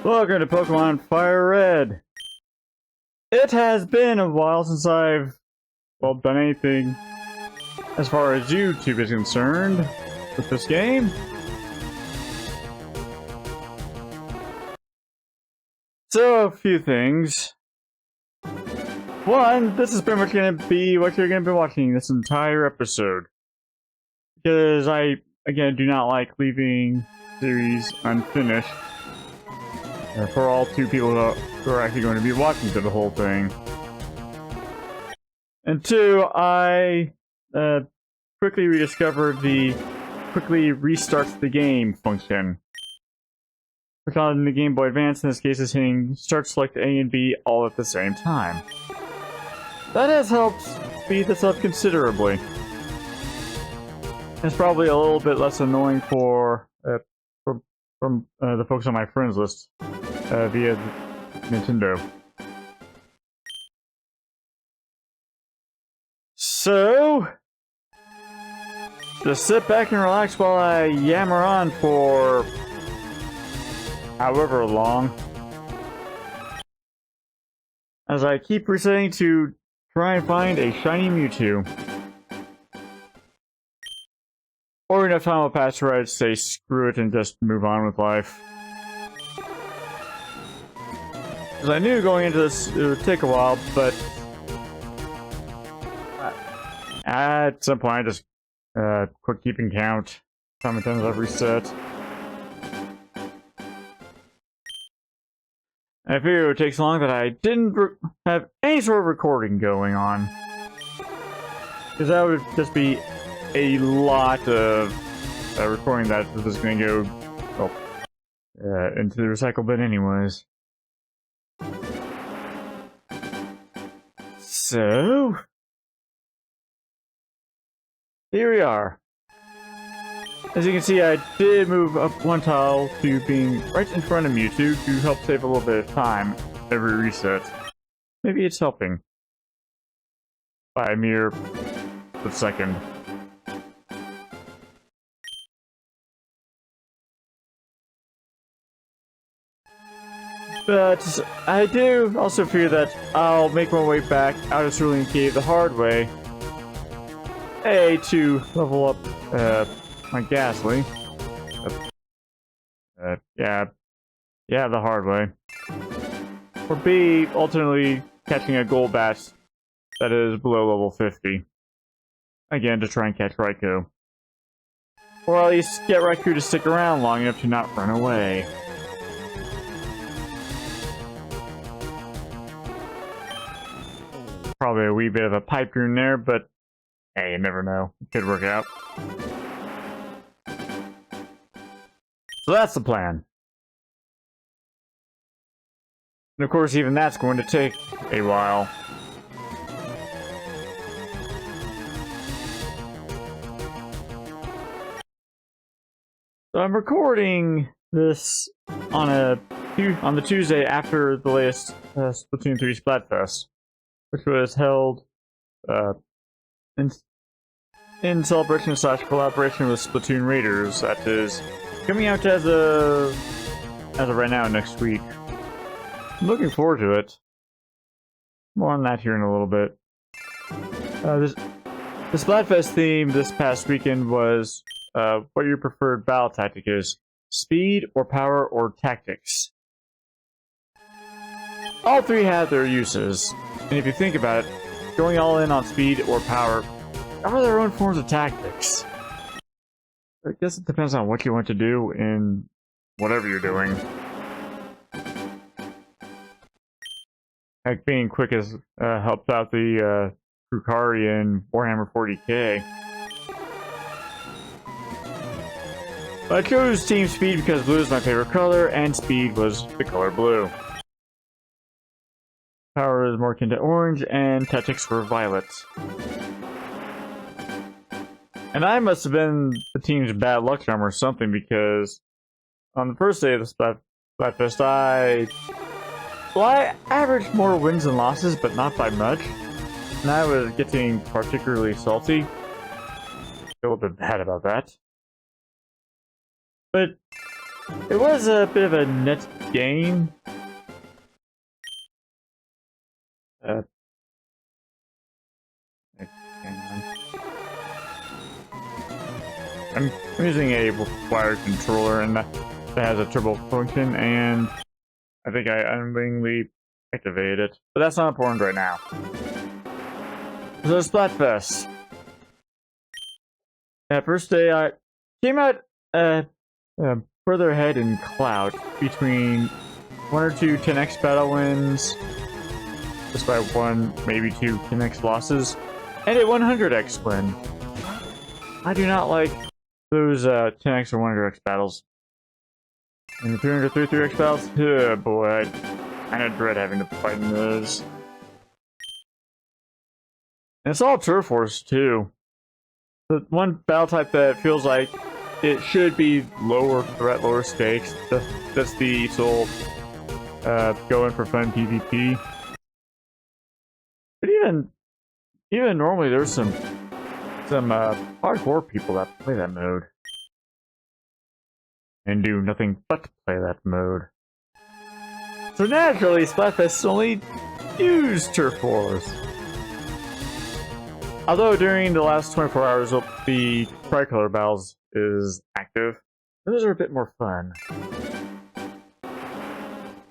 Welcome to Pokemon FireRed. It has been a while since I've, done anything as far as YouTube is concerned with this game. So, a few things. One, this is pretty much going to be what you're going to be watching this entire episode. Because I, again, do not like leaving series unfinished. For all two people who are actually going to be watching through the whole thing. And two, I quickly rediscovered the quickly restarts the game function. Which on the Game Boy Advance in this case is hitting start select A and B all at the same time. That has helped speed this up considerably. It's probably a little bit less annoying for from the folks on my friends list via Nintendo. So, just sit back and relax while I yammer on for however long, as I keep resetting to try and find a shiny Mewtwo. Or enough time will pass where I'd say screw it and just move on with life. Because I knew going into this it would take a while, but at some point I just quit keeping count how many times I've reset. I figured it would take so long that I didn't have any sort of recording going on. Because that would just be a lot of recording that was going to go into the recycle bin anyways. So, here we are. As you can see, I did move up one tile to being right in front of Mewtwo to help save a little bit of time every reset. Maybe it's helping. By a mere second. But I do also fear that I'll make my way back out of Cerulean Cave the hard way. A, to level up my Ghastly. Yeah, the hard way. Or B, ultimately catching a Golbat that is below level 50. Again, to try and catch Raikou. Or at least get Raikou to stick around long enough to not run away. Probably a wee bit of a pipe dream there, but hey, you never know. It could work out. So that's the plan. And of course, even that's going to take a while. So I'm recording this on the Tuesday after the latest Splatoon 3 Splatfest, which was held in celebration / collaboration with Splatoon Raiders. That is coming out as of right now next week. I'm looking forward to it. More on that here in a little bit. The Splatfest theme this past weekend was what your preferred battle tactic is: speed or power or tactics. All three have their uses, and if you think about it, going all in on speed or power are their own forms of tactics. I guess it depends on what you want to do in whatever you're doing. Like being quick has helped out the Krukari in Warhammer 40k. But I chose Team Speed because blue is my favorite color, and speed was the color blue. Power is more akin to orange, and tactics were violet. And I must have been the team's bad luck charm or something, because on the first day of the Splatfest, I averaged more wins than losses, but not by much. And I was getting particularly salty. I feel a bit bad about that. But It was a bit of a net gain. I'm using a wired controller, and that has a turbo function, and I think I unwittingly activated it. But that's not important right now. So Splatfest. First day I came out further ahead in Cloud between 1 or 2 10x battle wins, just by 1, maybe 2 10x losses, and a 100x win. I do not like those 10x or 100x battles. And the 333x battles, oh boy, I kind of dread having to fight in those. And it's all Turf Wars too. The one battle type that feels like it should be lower threat, lower stakes. That's the sole go in for fun PvP. But even normally, there's some hardcore people that play that mode and do nothing but play that mode. So naturally, Splatfest only use Turf Wars. Although during the last 24 hours, the Tricolor battles is active. Those are a bit more fun.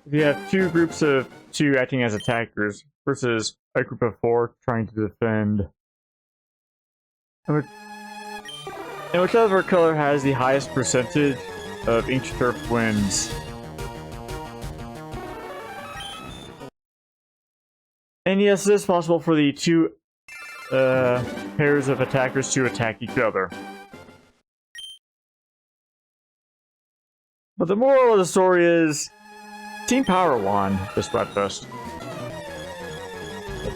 If you have 2 groups of 2 acting as attackers versus a group of 4 trying to defend. And whichever color has the highest percentage of each turf wins. And yes, it is possible for the 2 pairs of attackers to attack each other. But the moral of the story is Team Power won this Splatfest.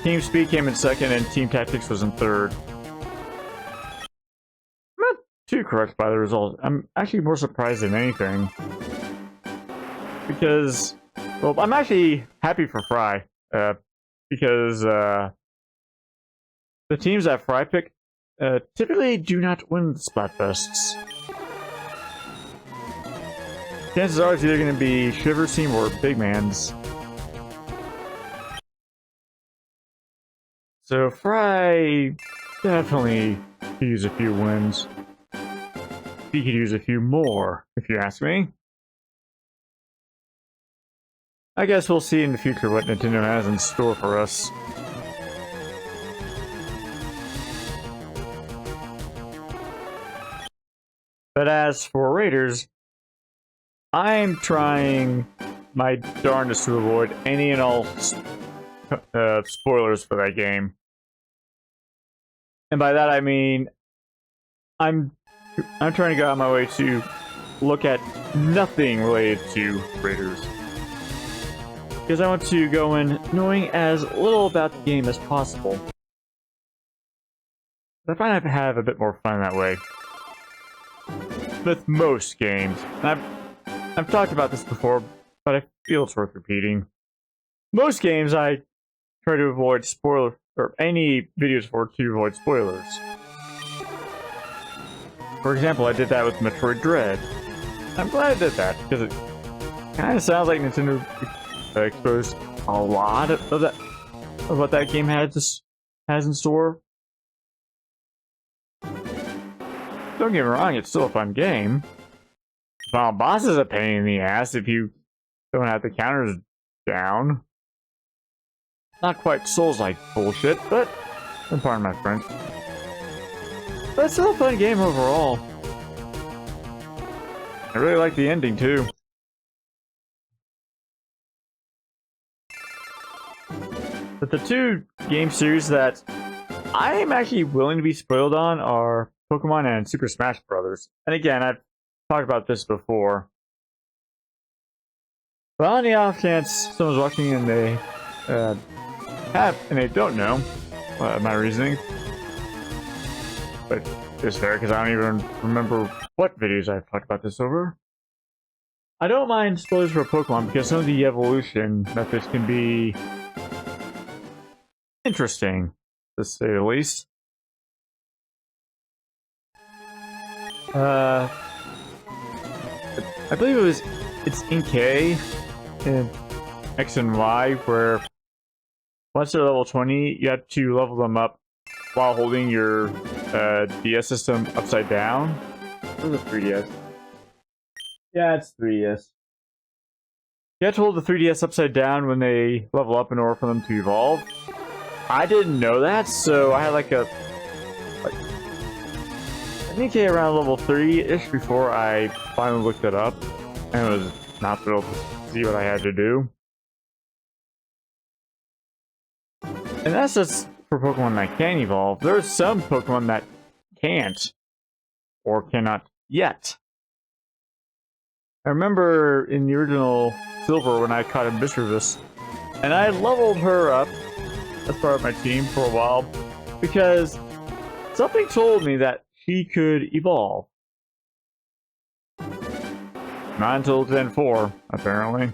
Team Speed came in 2nd and Team Tactics was in 3rd. I'm not too correct by the result. I'm actually more surprised than anything. Because, well, I'm actually happy for Fry. Because the teams that Fry pick typically do not win Splatfests. Chances are it's either going to be Shiver's team or Big Man's. So Fry definitely could use a few wins. He could use a few more, if you ask me. I guess we'll see in the future what Nintendo has in store for us. But as for Raiders, I'm trying my darndest to avoid any and all spoilers for that game. And by that I mean I'm trying to go out of my way to look at nothing related to Raiders. Because I want to go in knowing as little about the game as possible. I find I have a bit more fun that way. With most games. I've talked about this before, but I feel it's worth repeating. Most games I try to avoid any videos to avoid spoilers. For example, I did that with Metroid Dread. I'm glad I did that, because it kind of sounds like Nintendo exposed a lot of what that game has in store. Don't get me wrong, it's still a fun game. Final boss is a pain in the ass if you don't have the counters down. Not quite Souls-like bullshit, but pardon my French. But it's still a fun game overall. I really like the ending too. But the 2 game series that I am actually willing to be spoiled on are Pokémon and Super Smash Bros. And again, I've talked about this before. But on the off chance someone's watching and they don't know my reasoning, but it's fair because I don't even remember what videos I've talked about this over. I don't mind spoilers for Pokemon because some of the evolution methods can be interesting, to say the least. I believe it's in K and X and Y, where once they're level 20, you have to level them up while holding your DS system upside down. Or the 3DS? Yeah, it's 3DS. You have to hold the 3DS upside down when they level up in order for them to evolve. I didn't know that, so I had I think around level 3-ish before I finally looked it up, and was not thrilled to see what I had to do. And that's just for Pokemon that can evolve. There are some Pokemon that can't, or cannot yet. I remember in the original Silver when I caught a Mischievous, and I leveled her up as part of my team for a while, because something told me that she could evolve. Not until Gen 4, apparently.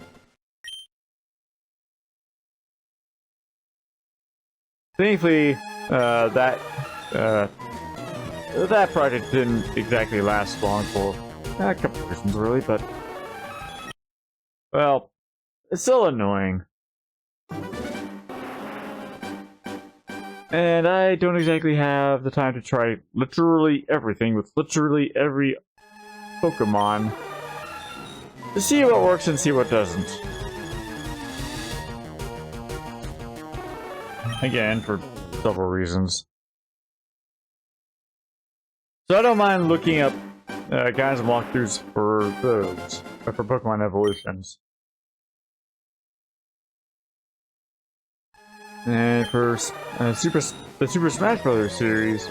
Thankfully, that project didn't exactly last long for a couple of reasons, really, but... well, it's still annoying. And I don't exactly have the time to try literally everything with literally every Pokemon to see what works and see what doesn't. Again, for several reasons. So I don't mind looking up guides and walkthroughs for those, for Pokemon evolutions. And for the Super Smash Bros. Series,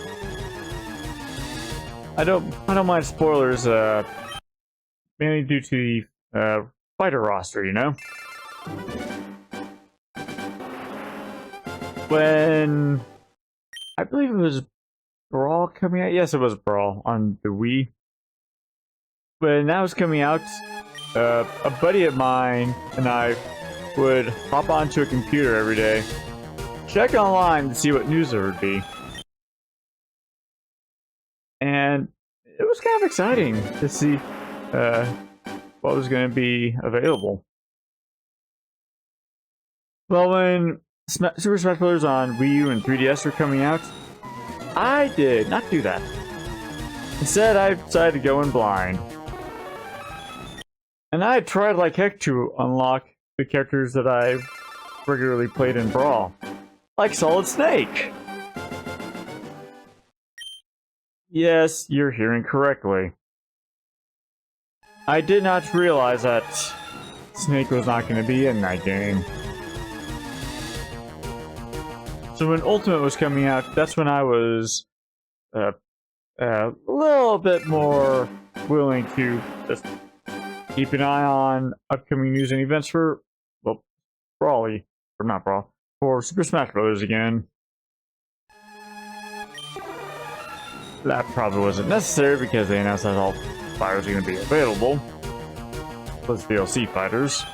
I don't mind spoilers, mainly due to the fighter roster, you know? When I believe it was Brawl coming out, yes, it was Brawl on the Wii. When that was coming out, a buddy of mine and I would hop onto a computer every day, check online to see what news there would be. And it was kind of exciting to see what was going to be available. Well, when Super Smash Bros. On Wii U and 3DS were coming out, I did not do that. Instead, I decided to go in blind. And I tried like heck to unlock the characters that I regularly played in Brawl. Like Solid Snake! Yes, you're hearing correctly. I did not realize that Snake was not going to be in that game. So when Ultimate was coming out, that's when I was a little bit more willing to just keep an eye on upcoming news and events for, well, Brawly, or not Brawl, for Super Smash Bros. Again. That probably wasn't necessary because they announced that all fighters are going to be available. Plus DLC fighters.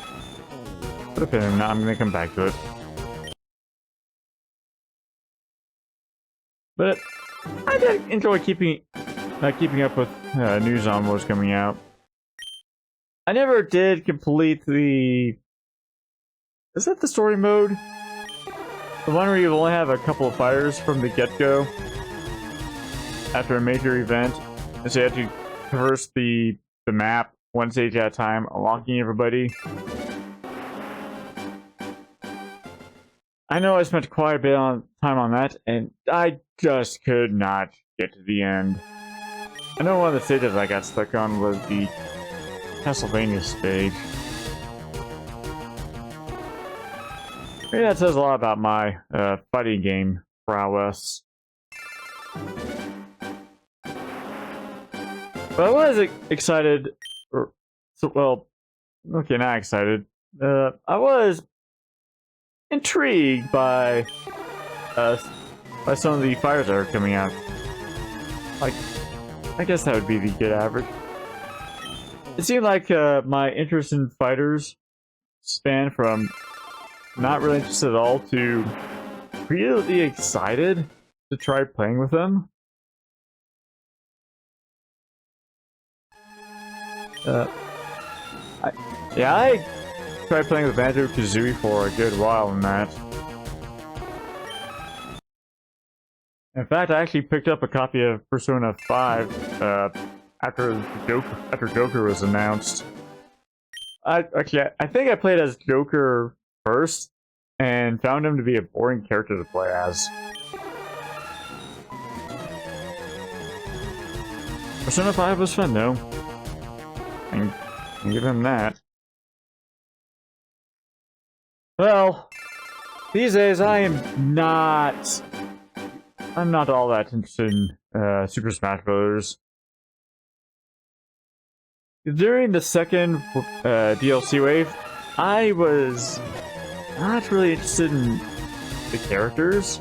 But if not, I'm going to come back to it. But I did enjoy keeping up with news on what was coming out. I never did complete the... is that the story mode? The one where you only have a couple of fighters from the get-go after a major event, and so you have to traverse the map one stage at a time, unlocking everybody. I know I spent quite a bit of time on that, and I just could not get to the end. I know one of the stages I got stuck on was the Castlevania stage. Maybe that says a lot about my fighting game prowess. But I was excited, well, okay, not excited. I was intrigued by some of the fighters that are coming out. Like, I guess that would be the good average. It seemed like my interest in fighters spanned from not really interested at all to really excited to try playing with them. Yeah, I tried playing with Banjo-Kazooie for a good while in that. In fact, I actually picked up a copy of Persona 5 after Joker was announced. I think I played as Joker first and found him to be a boring character to play as. Persona 5 was fun though. I can give him that. Well, these days I'm not all that interested in Super Smash Bros. During the second DLC wave, I was not really interested in the characters.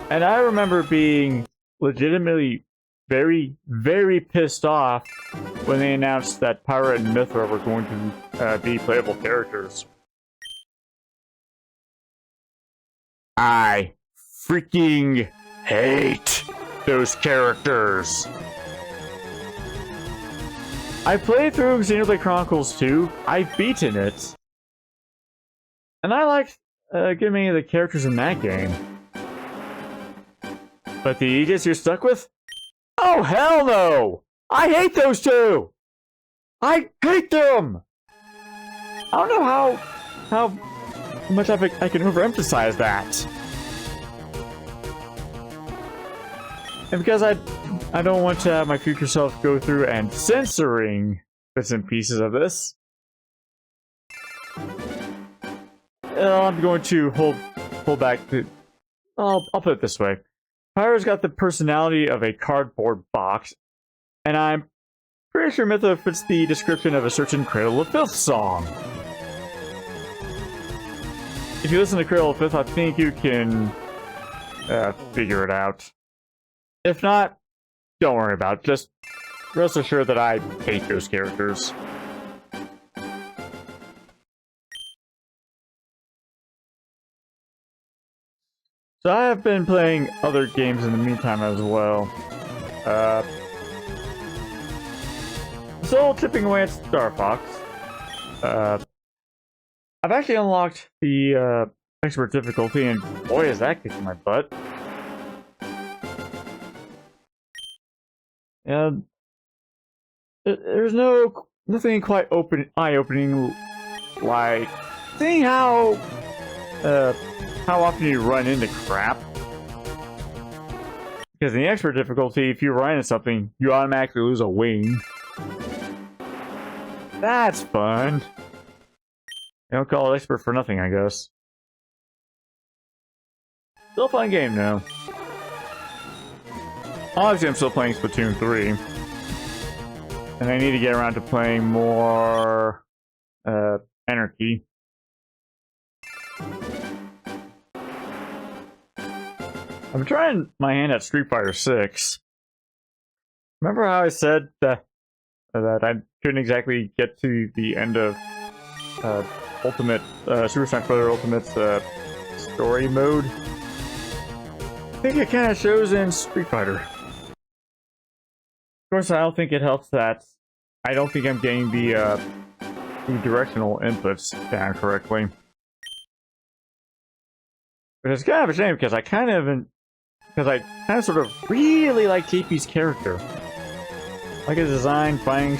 And I remember being legitimately very, very pissed off when they announced that FireRed and Mithra were going to be playable characters. I freaking hate those characters. I played through Xenoblade Chronicles 2. I've beaten it. And I liked good many of the characters in that game. But the Aegis you're stuck with? Oh, hell no! I hate those two! I hate them! I don't know how much I can overemphasize that. And because I don't want to have my future self go through and censoring bits and pieces of this, I'm going to hold back. I'll put it this way: Pyro's got the personality of a cardboard box, and I'm pretty sure Mithra fits the description of a certain Cradle of Filth song. If you listen to Cradle of Filth, I think you can figure it out. If not, don't worry about it. Just rest assured that I hate those characters. So I have been playing other games in the meantime as well. Still chipping away at Star Fox. I've actually unlocked the expert difficulty, and boy is that kicking my butt. And there's nothing quite eye-opening like seeing how often you run into crap. Because in the expert difficulty, if you run into something, you automatically lose a wing. That's fun. They don't call it expert for nothing, I guess. Still a fun game though. Obviously, I'm still playing Splatoon 3. And I need to get around to playing more Anarchy. I'm trying my hand at Street Fighter 6. Remember how I said that I couldn't exactly get to the end of Ultimate Super Smash Bros. Ultimate's story mode? I think it kind of shows in Street Fighter. Of course, I don't think it helps that I don't think I'm getting the directional inputs down correctly. But it's kind of a shame because I kind of sort of really like JP's character. Like his design, fighting,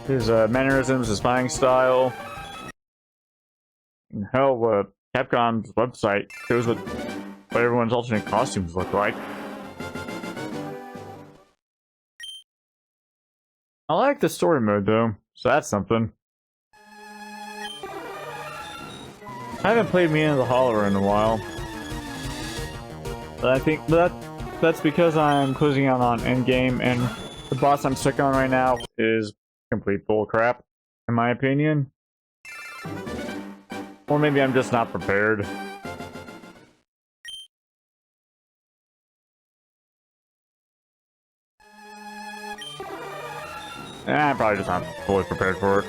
his mannerisms, his fighting style. And hell, Capcom's website shows what everyone's alternate costumes look like. I like the story mode though, so that's something. I haven't played Me and the Holler in a while. But I think that's because I'm closing out on endgame, and the boss I'm stuck on right now is complete bullcrap, in my opinion. Or maybe I'm just not prepared. I'm probably just not fully prepared for it.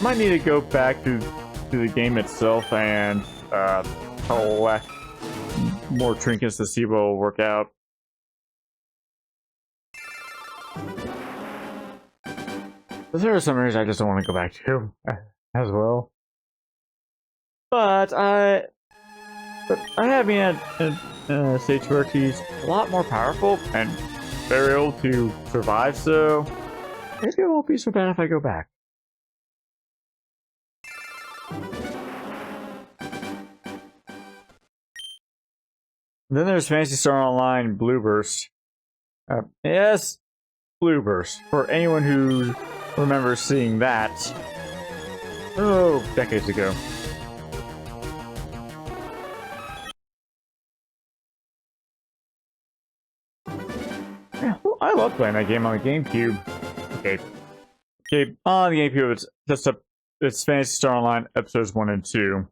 Might need to go back to the game itself and collect more trinkets to see what will work out. But there are some areas I just don't want to go back to as well. But I have been at stage where he's a lot more powerful and very able to survive, so maybe it won't be so bad if I go back. Then there's Phantasy Star Online Blue Burst. Yes, Blue Burst. For anyone who remembers seeing that, decades ago. Yeah, well, I love playing that game on the GameCube. Okay, on the GameCube, it's Phantasy Star Online Episodes 1 and 2.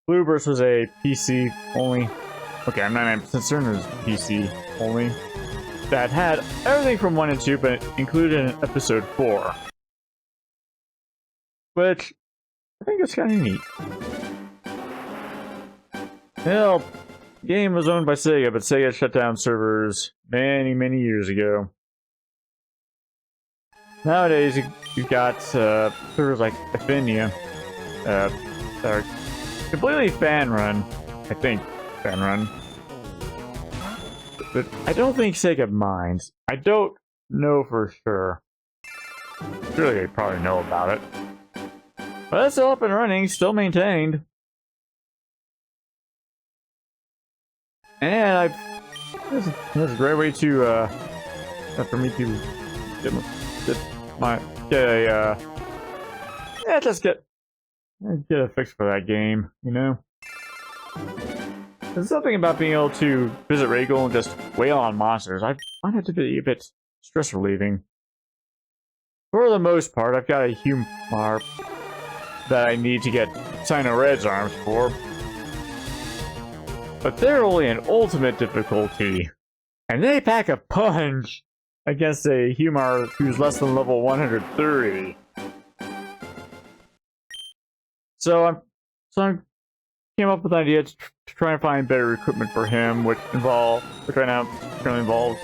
Blue Burst was a PC only. Okay, I'm 99% certain it was PC only. That had everything from 1 and 2, but included an Episode 4. Which, I think it's kind of neat. Well, the game was owned by Sega, but Sega shut down servers many years ago. Nowadays, you've got servers like Affinia that are completely fan-run, I think. Fan-run. But I don't think Sega minds. I don't know for sure. Surely they probably know about it. But it's still up and running, still maintained. And this is a great way to, for me to get a fix for that game, you know? There's something about being able to visit Regal and just wail on monsters. I find it to be a bit stress relieving. For the most part, I've got a Humar that I need to get Sino Red's arms for. But they're only an ultimate difficulty. And they pack a punch against a Humar who's less than level 130. So I came up with an idea to try and find better equipment for him, which right now currently involves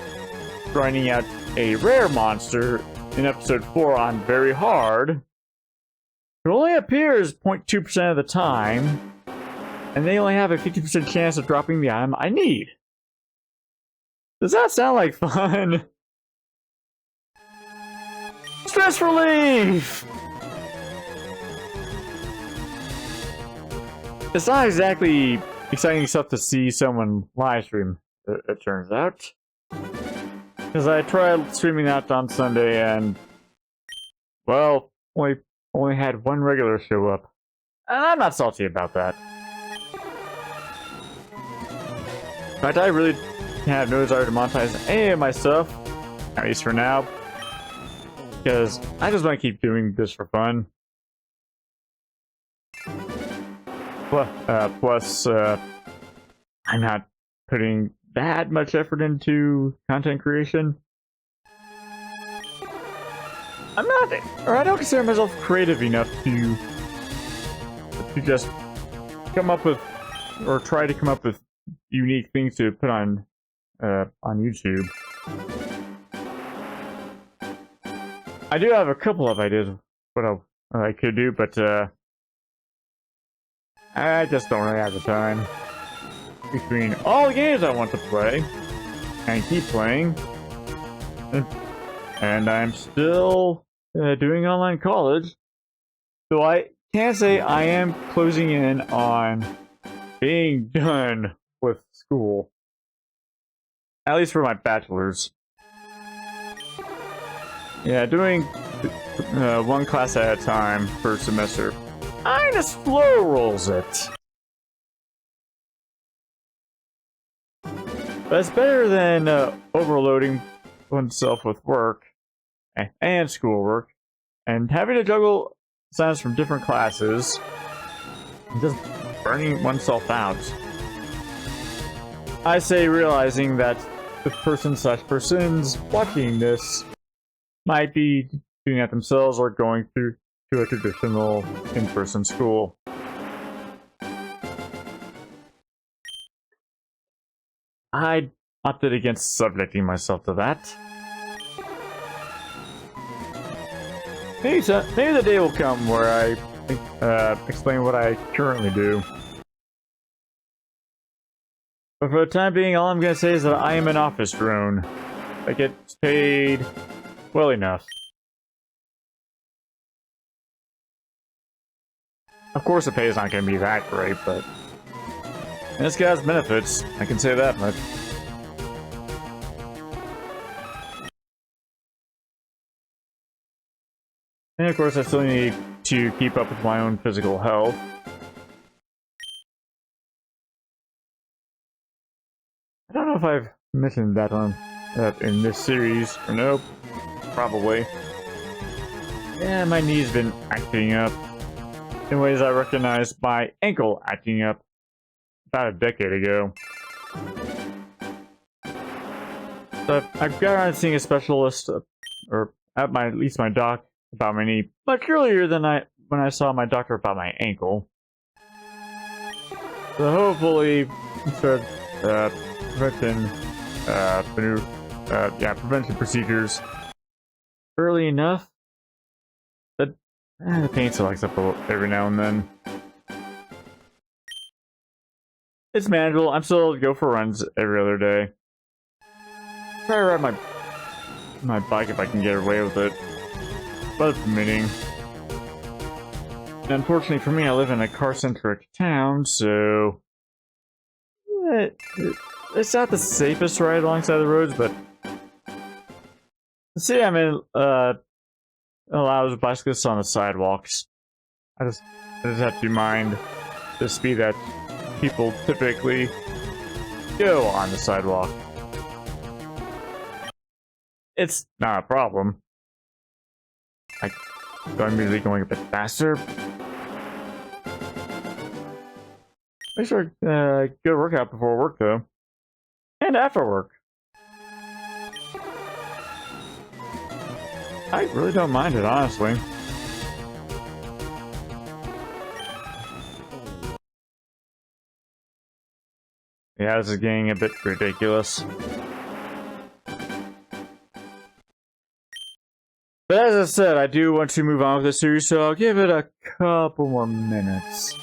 grinding out a rare monster in episode 4 on very hard. It only appears 0.2% of the time, and they only have a 50% chance of dropping the item I need. Does that sound like fun? Stress relief! It's not exactly exciting stuff to see someone live stream, it turns out. Because I tried streaming that on Sunday and, well, only had one regular show up. And I'm not salty about that. In fact, I really have no desire to monetize any of my stuff, at least for now. Because I just want to keep doing this for fun. Plus, I'm not putting that much effort into content creation. I don't consider myself creative enough to just come up with, or try to come up with unique things to put on YouTube. I do have a couple of ideas of what I could do, but I just don't really have the time. Between all the games I want to play and keep playing, and I'm still doing online college, so I can't say I am closing in on being done with school. At least for my bachelor's. Yeah, doing one class at a time per semester kinda slow rolls it. But it's better than overloading oneself with work and schoolwork and having to juggle assignments from different classes and just burning oneself out. I say realizing that the person/persons watching this might be doing that themselves or going through to a traditional in-person school. I opted against subjecting myself to that. Maybe the day will come where I explain what I currently do. But for the time being, all I'm going to say is that I am an office drone. I get paid well enough. Of course the pay is not going to be that great, but this guy has benefits, I can say that much. And of course I still need to keep up with my own physical health. I don't know if I've mentioned that on in this series, or nope, probably. Yeah, my knee's been acting up in ways I recognized my ankle acting up about a decade ago. So I've got around seeing a specialist, or at least my doc, about my knee much earlier than when I saw my doctor about my ankle. So hopefully, instead of prevention procedures early enough that the pain still acts up every now and then. It's manageable. I'm still able to go for runs every other day. Try to ride my bike if I can get away with it, but it's permitting. And unfortunately for me, I live in a car-centric town, so it's not the safest ride alongside the roads, but the city I'm in allows bicyclists on the sidewalks. I just have to mind the speed that people typically go on the sidewalk. It's not a problem. I'm usually going a bit faster. Make sure good workout before work though, and after work. I really don't mind it, honestly. Yeah, this is getting a bit ridiculous. But as I said, I do want to move on with this series, so I'll give it a couple more minutes.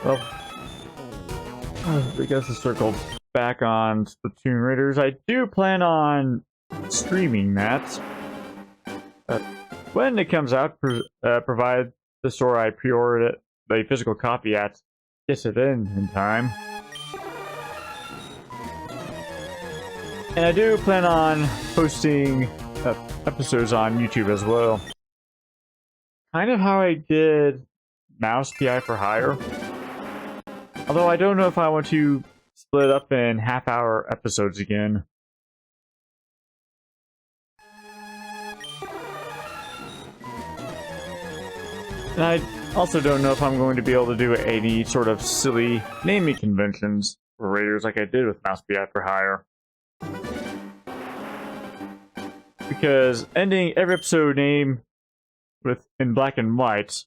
Well, I guess to circle back on Splatoon Raiders, I do plan on streaming that. When it comes out, provide the store I pre-ordered it, the physical copy at, gets it in time. And I do plan on posting episodes on YouTube as well. Kind of how I did Mouse PI for Hire. Although I don't know if I want to split up in half-hour episodes again. And I also don't know if I'm going to be able to do any sort of silly naming conventions for Raiders like I did with Mouse PI for Hire. Because ending every episode name in black and white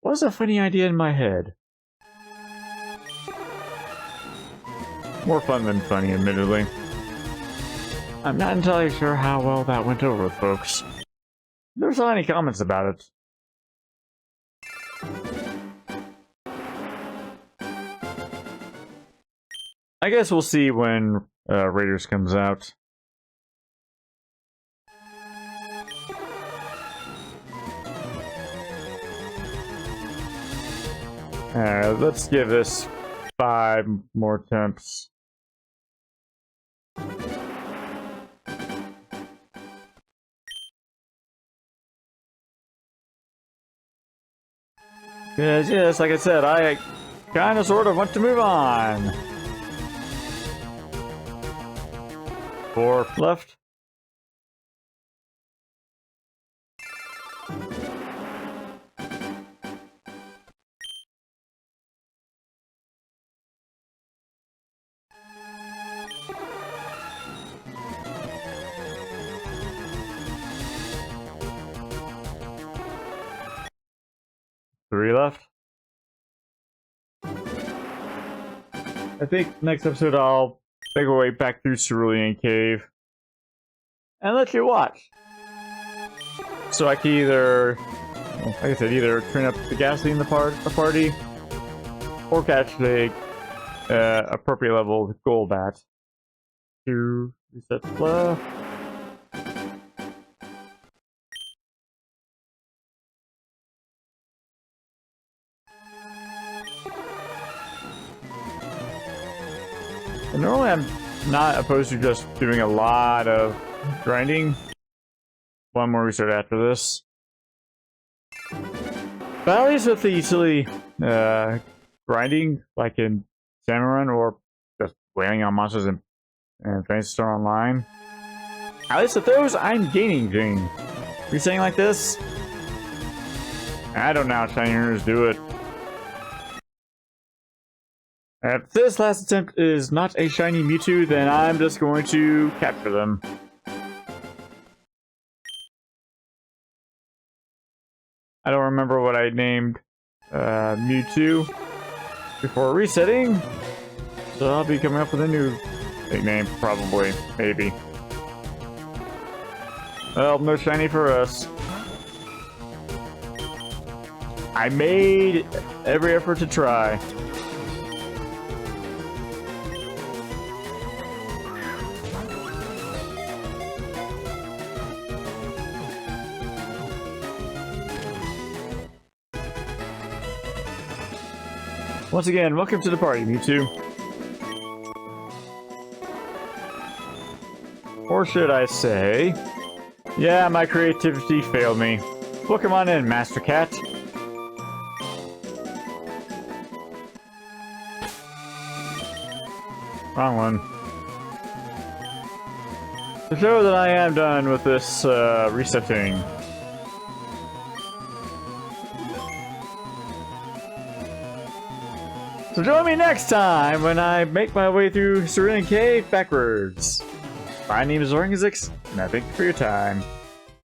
was a funny idea in my head. More fun than funny, admittedly. I'm not entirely sure how well that went over with folks. There's not any comments about it. I guess we'll see when Raiders comes out. Let's give this 5 more attempts. Yes, like I said, I kind of sort of want to move on. 4 left. Three left. I think next episode I'll make our way back through Cerulean Cave and let you watch. So I can either, like I said, either turn up the gasoline in the party, or catch the appropriate level gold bat to reset the flow. And normally I'm not opposed to just doing a lot of grinding. One more restart after this. But at least with the silly grinding, like in Salmon Run, or just wailing on monsters and Fantasy Star Online, at least with those, I'm gaining things. Resetting like this, I don't know how shiny earners do it. If this last attempt is not a shiny Mewtwo, then I'm just going to capture them. I don't remember what I named Mewtwo before resetting, so I'll be coming up with a new nickname, probably, maybe. Well, no shiny for us. I made every effort to try. Once again, welcome to the party, Mewtwo. Or should I say... Yeah, my creativity failed me. Welcome on in, Master Cat. Wrong one. To show that I am done with this resetting. So join me next time when I make my way through Cerulean Cave backwards. My name is Orangazix, and I thank you for your time.